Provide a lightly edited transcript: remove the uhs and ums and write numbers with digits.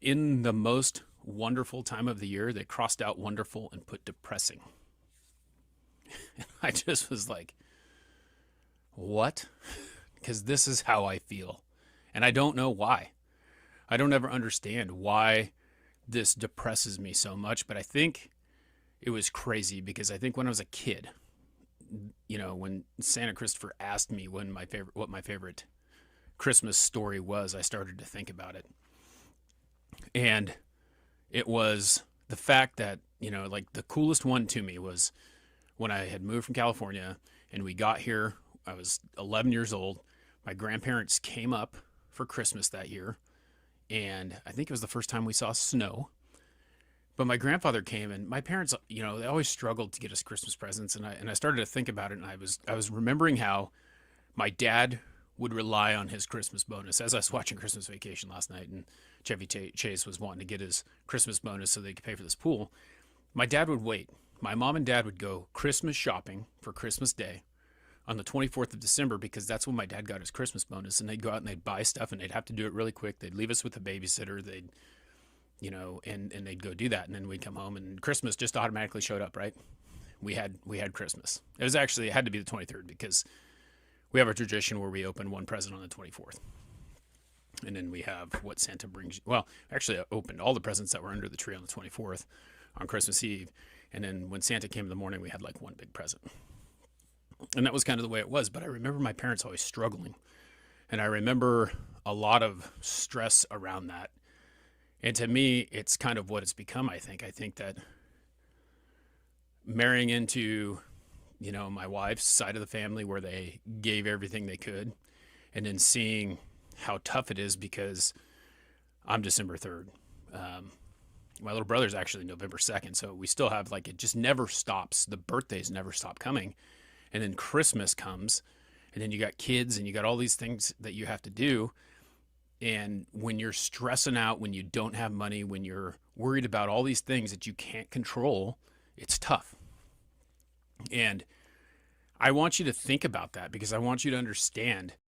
in the most wonderful time of the year, they crossed out wonderful and put depressing. And I just was like, what? Because this is how I feel. And I don't know why. I don't ever understand why this depresses me so much, but I think it was crazy because I think when I was a kid, when Santa Christopher asked me what my favorite Christmas story was, I started to think about it. And it was the fact that, like the coolest one to me was when I had moved from California and we got here. I was 11 years old. My grandparents came up for Christmas that year, and I think it was the first time we saw snow. But my grandfather came, and my parents, they always struggled to get us Christmas presents, and I started to think about it, and I was remembering how my dad would rely on his Christmas bonus. As I was watching Christmas Vacation last night, and Chevy Chase was wanting to get his Christmas bonus so they could pay for this pool, my dad would wait. My mom and dad would go Christmas shopping for Christmas Day on the 24th of December because that's when my dad got his Christmas bonus, and they'd go out and they'd buy stuff, and they'd have to do it really quick. They'd leave us with a babysitter. And they'd go do that, and then we'd come home, and Christmas just automatically showed up, right? We had Christmas. It had to be the 23rd because we have a tradition where we open one present on the 24th. And then we have what Santa brings. Well, actually, I opened all the presents that were under the tree on the 24th on Christmas Eve. And then when Santa came in the morning, we had like one big present. And that was kind of the way it was. But I remember my parents always struggling. And I remember a lot of stress around that. And to me, it's kind of what it's become, I think. I think that marrying into, my wife's side of the family where they gave everything they could, and then seeing how tough it is because I'm December 3rd. My little brother's actually November 2nd. So we still have it just never stops. The birthdays never stop coming. And then Christmas comes, and then you got kids and you got all these things that you have to do. And when you're stressing out, when you don't have money, when you're worried about all these things that you can't control, it's tough. And I want you to think about that because I want you to understand